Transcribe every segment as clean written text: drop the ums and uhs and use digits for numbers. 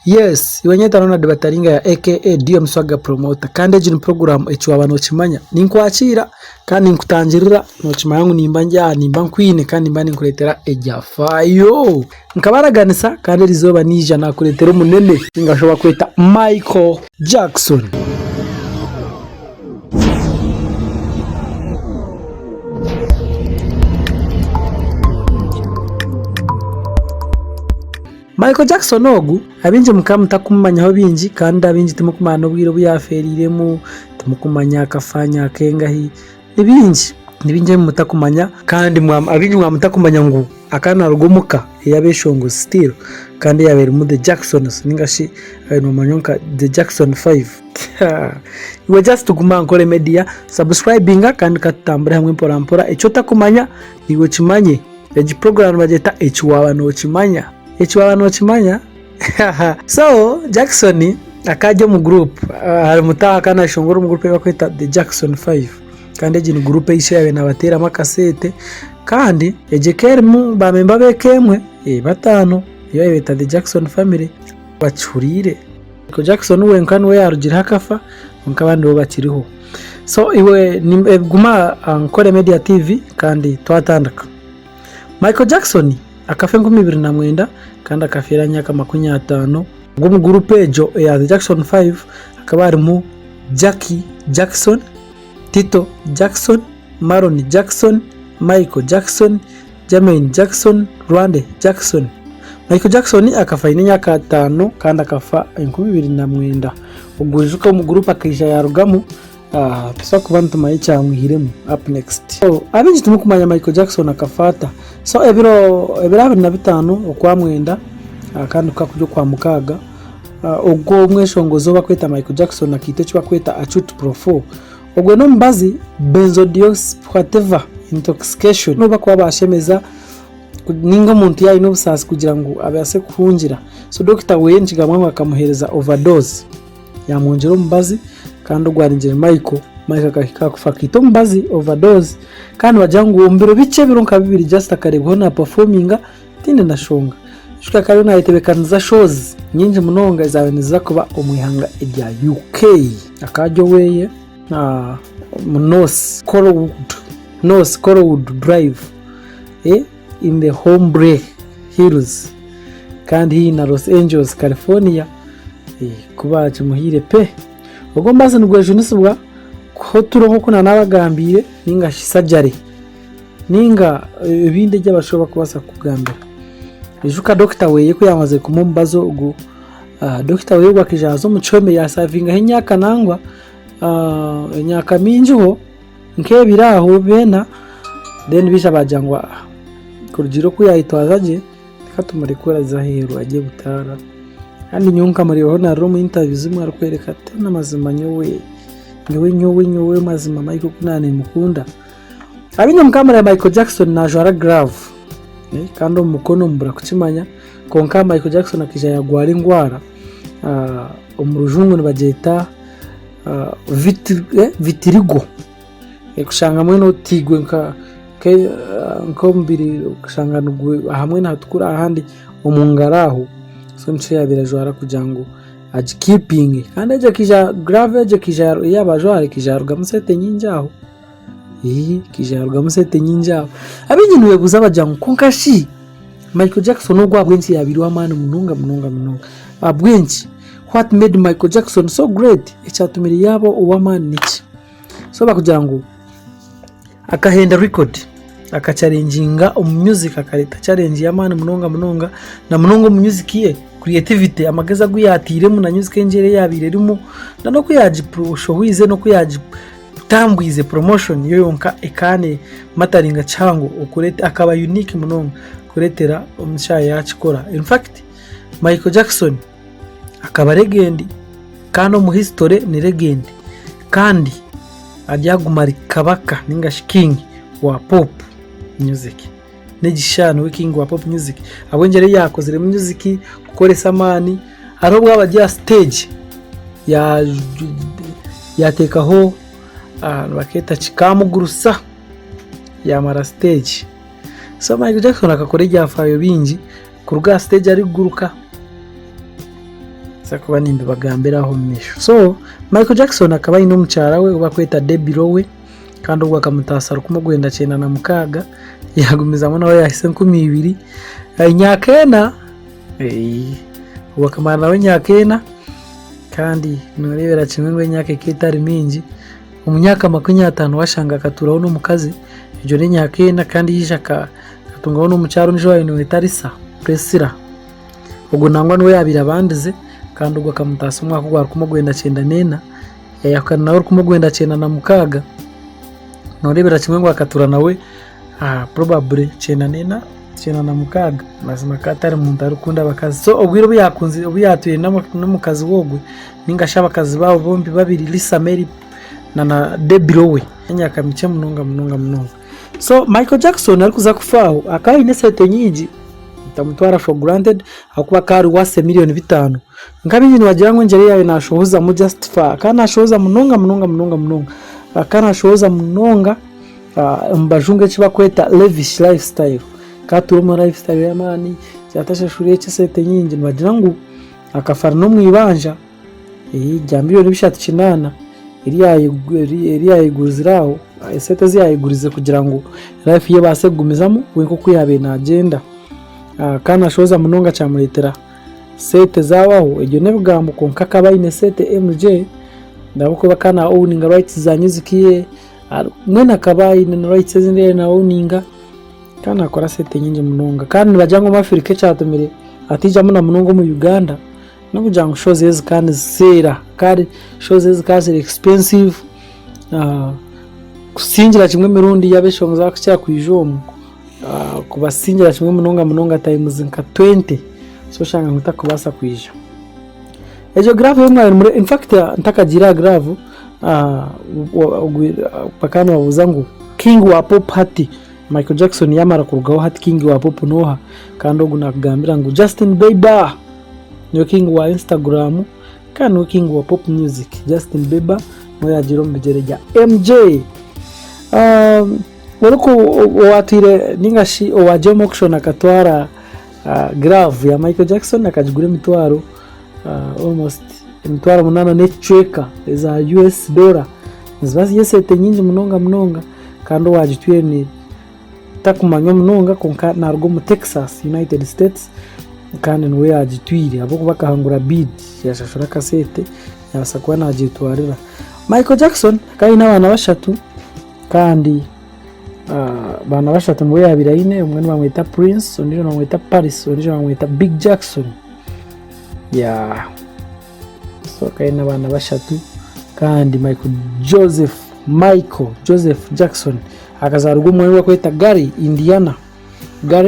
Yes, iwanyeta nona debataringa ya aka DM Swaga promoter kandi ejini program echi Waba Nokimanya ninkwakira kandi nkutangirira nokimanyangu nimba njya nimba nkwine kandi nimba ninkuletera ejafayo nkabaraganisa kandi rizoba nija nakuletera umunene ngashoba kweta Micheal Jackson. Micheal Jackson ogu abinje mukamutakumanya ho binji kandi abinji tumukumana obwiro buyaferiremu tumukumanya akafanya Engahi nibinje mutakumanya kandi abinji mwamutakumanya ngo akana rugumuka yabeshongo still kandi yabere mu the Jacksons ningashi no manyonka the Jackson 5. We just tuguma NKORE Media subscribinga kandi katambura hamwe mpora echo takumanya niwe kimanye eji program bageta echo Waba Nokimanya Waba Nokimanya. So Jackson akaje mu group hari mutaha kana shongoro mu group bakwita the Jackson 5 kandi ejini group ishawe nabatera makasete kandi ejekermu ba member bekemwe batano iyo bita the Jackson family bacurire ko Jackson wenkano we yarugira Akafa nkabandi bo bakiriho. So iwe guma NKORE Media TV kandi twatandaka Micheal Jackson akafe 2009 kandi akafira Enyaka 50 ubwo mu group ejo ya the Jackson 5 akaba arimo Jackie Jackson, Tito Jackson, Maron Jackson, Micheal Jackson, Jermaine Jackson, Rwande Jackson. Micheal Jackson akafa Enyaka 5 kandi akafa 2009 ugujuka mu group akija yarugamu pesa kubantu mayicyamwihiremo up next. So abinji tumukumanya Micheal Jackson akafata. So ebiro 25 okwamwenda kandi kakujyo kwa mukaga ubwo mweshongozo bakweta Micheal Jackson akite cyo bakweta acute pro4 ubwo no mbazi benzodiazepines whatever intoxication no bakwa bashemeza ninga muntu yayi no busasi kugira ngo abase kuhungira. So Dr. Wenji gamwe akamuhereza overdose yamunjero mbazi kandi ugwarinjire Micheal kakufakito mbazi overdose kandi wajangu umbiro bice bironka bibiri just akarebwa na performinga tinde ndashonga shuka kare na itebekaniza shows nyinje munonga zawe nizakuba omwihanga edya UK akajo weye North Corwood Drive in the Hombre Hills kandi hii na Los Angeles California kuba kimuhire pe ubwo mbaze nugwejo nisubwa ko turonko kuna nabagambire ninga shisajare ninga ibinde by'abashoba kubasa kugambira ejuka Dr. weye ko yamaze kumumbazo ugu Dr. weye gwakijazo muchome ya savinga Enyaka nangwa Enyaka minjuho nkebiraho bena then bisha bajangwa kurugiro ko yayitwazaje katumare kora zaheru agiye butara kandi nyunka muri hona room interviews imwe arukwereka tena mazima nyowe mazima Micheal kunane mukunda abinya mukamera ya Micheal Jackson na jara grave kandi umukono mbura kukimanya konka Micheal Jackson akija yagwara ingwara umurujungu nibageta vitirigo kushanga mwe no tigwe nko mbiri kushanga nugwe hamwe natukura ahandi umungaraho so mche yabirajwara kujango keeping kandi eje kija grave eje kija yabajware kijaruga musete nyinjaho kijaruga musete nyinjaho abinyi niwe buzaba jango konkashi Micheal Jackson ogwa bwenzi yabirwa mani mununga abwenzi what made Micheal Jackson so great echatumiri yabo uwamani niki so bakujango akahenda record akachallenginga music akareta challenge yamani munonga na munongo mu music ye creativity amageza guyatiremu na music engere yabirerimo no kuyaji show wize no kuyaji tambwize promotion yo yonka ekane mataringa chango ukurete akaba unique munonga kuretera omushaye yakikora. In fact Micheal Jackson akaba legend kandi mu history ni legend kandi aryagumari kabaka ninga king wa pop music negishano king wa pop music abongere yakozere mu music gukoresa mani aro bwabajya stage yatekaho baketa kikamugurusa yamara stage. So Micheal Jackson akakore ryafayo bingi ku ruga stage ari guruka sakuba nimbe bagambiraho misho. So Michael Jackson akaba ino mucyara we ubakweta Debiro we kandi ubwo akamutasa rukumugwenda cyenda na mukaga yagumizamo nawe yahise 12 Enyaka ubu akamara nawe Enyaka kandi nurebera kimwe ngo Enyaka kitari mingi umunyaka 50 washanga akaturaho n'umukazi ibyo ni Enyaka kandi yishaka katungaho n'umucyaro nijo yino itarisa presira ubwo nangwa niwe yabira bandize kandi ubwo akamutasa umwaka ugwa rukumugwenda cyenda nena yakana nawe rukumugwenda cyenda na mukaga nurebera kimwe ngo akatura nawe probably cyenda nena cyenda na mukaga mazima katari mu ndarukunda abakazi. So ubwiro byakunze ubiyatuye n'umukazi wogwe ninga shabakazi babo bombi babiri Lisa Mary na Debiro we Enyaka mice munonga. So Michael Jackson ari kuza kufaho akayine sete nyingi tamutwara for granted akuba kari wase miliyoni 5 ngabinyi wagira ngo ngere yawe nashohoza mu justify kana shohoza munonga kana shohoza munonga mbajunge kiba kweta lavish lifestyle katuruma lifestyle ya mani cyatasha shuriye cyesete nyingi wagira ngo akafara no mwibanja jambiyo nibishati kinana iri yayiguziraho esete ziyayigurize kugira ngo life ye basegumizamo wenko kuyabe na agenda kana shoza munonga cyamuretera sete zabaho iryo nebugambo konka kabayine sete MJ ndabuko bakana owninga rights za music ye mwena kabayine na rights zindi na owninga kana akora sete nyingi munonga kandi bajango mu Afrika cyatumire atija muna munongo mu Uganda no kujango shows ezi kandi zera kandi shows ezi kandi expensive kusingira kimwe mirundi yabeshongo za kya kwijomo kubasingira kimwe munonga times nka 20 so shanga ngutakubasa kwisha ejo grave yemwe muri in fact ntakagira grave pakano wabuza ngo king wa pop hati Michael Jackson yamara kurugaho hati king wa pop noha kandi ogunagambira ngo Justin Bieber no king wa Instagram kandi king wa pop music Justin Bieber moya jiro mbijereja MJ Waruko watire ningashi owajomo kushona katwara grave ya Michael Jackson akajigure mitwaro almost mitwaro munana netcheka za US dollar zibazi yesete nyingi munonga kandi wajitwe ni takumanya munonga konka nargo mu Texas United States kandi nwe yajitwire abo bakahangura bid yashashura kasete yasakwa najitwarira Michael Jackson kai n'abana bashatu kandi bana bashatu ngo yabirayine umwe bamwita Prince undi bamwita Paris undi bamwita Big Jackson so kaina bana bashatu kandi Michael Joseph Jackson akazarugo umwe we kwita Gary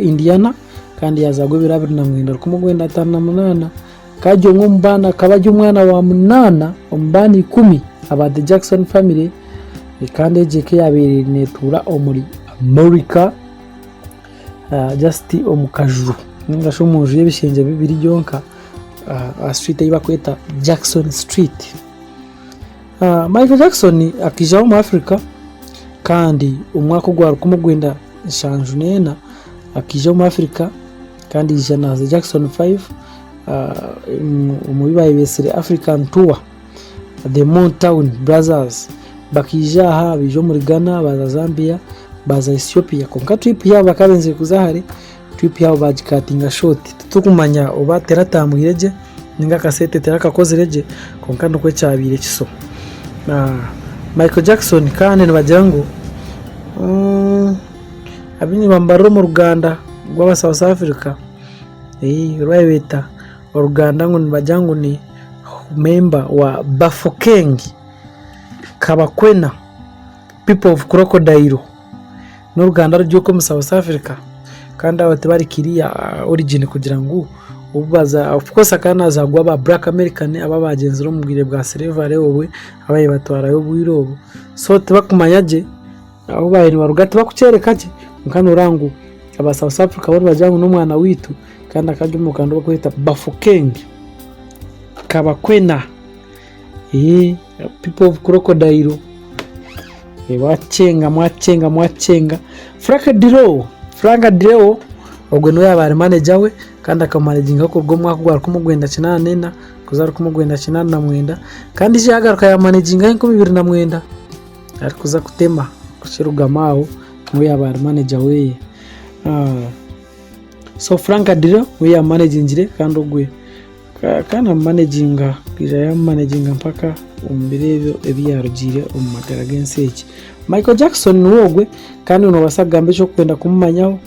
Indiana kandi yazagwe birabiri na mwenda kumugwenda 58 kajyo ngombana kabajyo umwana wa 8 ombani 10 aba the Jackson family kandi JK yabiri netura omuri America just omukajuru ningasho muje bishenje bibiri yonka street yiba kweta Jackson Street. Michael Jackson akija mu Africa kandi umwaka gwa kumugwenda shanju nena akija mu Africa kandi jana za Jackson 5 umubibaye besere African tour the Motown Brothers bakija bijo muri Ghana baza Zambia baza Ethiopia konka trip yabo bakabenze kuzahari trip yabo bajikatinga short tukumanya oba teratamuireje ninga kasete terakakozereje konka ndokwe cyabire kiso Michael Jackson kandi nabajango abini bambaro mu Rwanda rwa South Africa rwayeta Uganda ngo nabajango ni member wa Bafokeng Kabakwena people of crocodile no Rwanda ryo mu South Africa kandi abate bari kiriya origin kugira ngo ubaza of course akana zagwa ba black American aba bagenzero mu bwire bwa slavery wowe abaye batwara yo bwirobo so tubakumanyaje aho bayiri warugati bakucerekaje mukano rangu aba South Africa bari bajangu n'umwana witu kandi akaje mu kando bakwita Bafokeng Kabakwena people of crocodile mwachenga Frank Dilo ubwo no yabari manager we kandi akamanaginga ko rwo mwaka gwa 1994 kuzara 1999 kandi je yagaruka ya managinga ko 2009 ari kuza kutema kushirugamaho no yabari manager we so Frank Adiro we ya managingire kandi ogwe kana managinga kija ya managinga mpaka umbirebe ebyarugire umagara genseeki Michael Jackson nuwogwe kandi uno basagambe cyo kwenda kumumanyaho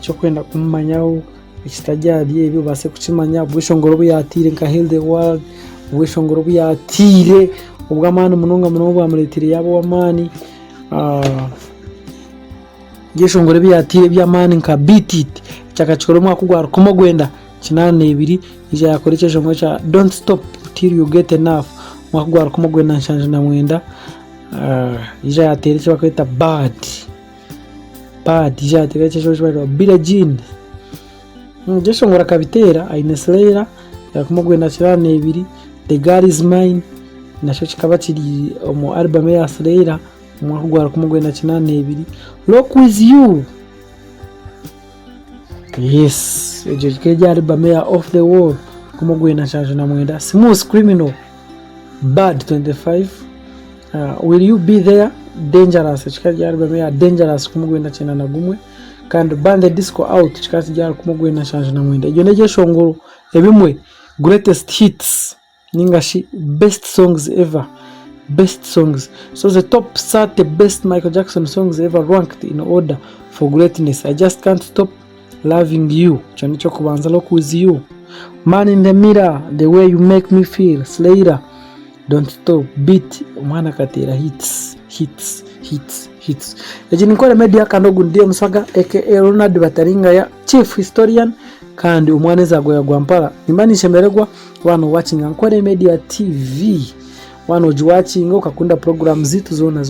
cyo kwenda kumumanyaho ikitajyabye ibyo base kucimanya bwishongoro buyatire nka Heal the World bwishongoro buyatire ubwo amana munonga bwa muretire yabo wamani gishongoro buyatire by'amani nka Beat It cyakachikoro mwaka gwa kumugwenda 82 ija yakoresheje ngo cha Don't Stop Till You Get Enough mwaka gwa kumugwenda nshanje na mwenda ija yateretse bakwita Bad ija yateretse cyo Billie Jean gishongora kabitera Ayine Slayer yakumugwenda 2 The Girl Is Mine nasho kikaba kiri mu album ya Slayer mwaka gwa kumugwenda 2 Rock With You. Yes, ejekejya album ya Off The Wall kumugwena charge na mwenda Smooth Criminal Bad 25 Will You Be There Dangerous chikajya album ya Dangerous kumugwena chena na gumwe kandi Band the Disco Out chikajya kumugwena charge na mwenda iyo neje shongoro ebimwe greatest hits Ninga shi best songs ever best songs so the top 30 best Michael Jackson songs ever ranked in order for greatness I Just Can't Stop Loving You chanicho kubanza Rock With You Man in the Mirror The Way You Make Me Feel Slayer Don't Stop Beat umwana katera hits eje NKORE Media kandogu ndiye Swaga aka Ronald Bataringa ya chief historian kandi umwana zagoya gwampara imani shemeregwa wano watching NKORE Media TV wano watching ukakunda program zitu zona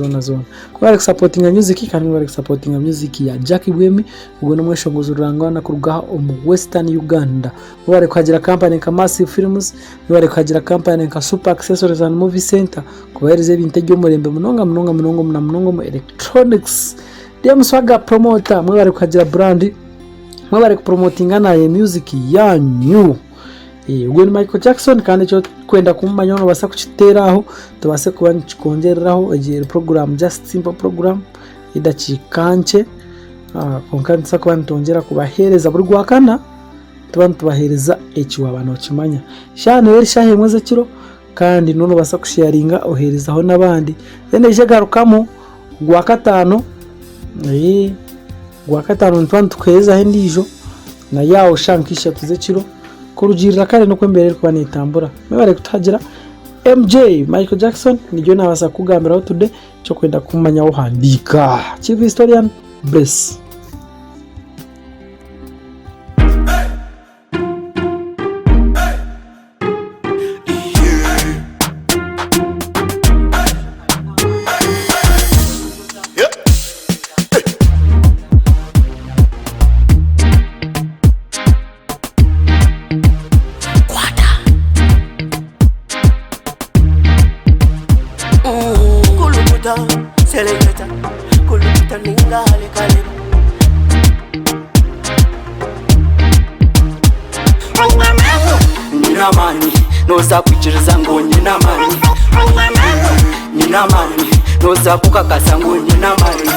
kwa supporting music kandi bari supporting music ya Jackie Bwemi ubwo nomwesho nguzurangana kurugaha mu Western Uganda bari kwagira company nka Massive Films bari kwagira company nka Super Accessories and Movie Center kubereze ibintu byo murembe munonga mu electronics ndiye Swaga promoter mwe bari kwagira brand mwe bari promotinga naye music ya new ubwo ni Michael Jackson kandi cyo kwenda kumanya no basa kuchiteraho tubase kuba kongereraho ege program Just Simple program idakikanje konkanisa kuba ntongera kubahereza buri gwakana tubahereza Waba Nokimanya shane yeri shahe mweze kiro kandi nono basa kusharinga oherezaho nabandi ene je garukamo gwakatano gwakatano ntwantu kweza hendijo na yawo shankisha tuze kiro kurujirira kare no kwemberera kwa nitambura mebare kutagira MJ Michael Jackson nijo nabasa kugambiraho today cyo kwenda kumanya wo handika chief historian bless Selecta, kuluta Ninga kale. Nina mani, no sakuchiriza ngo nina mani. Nina mani, no sakukakasa ngo nina mani.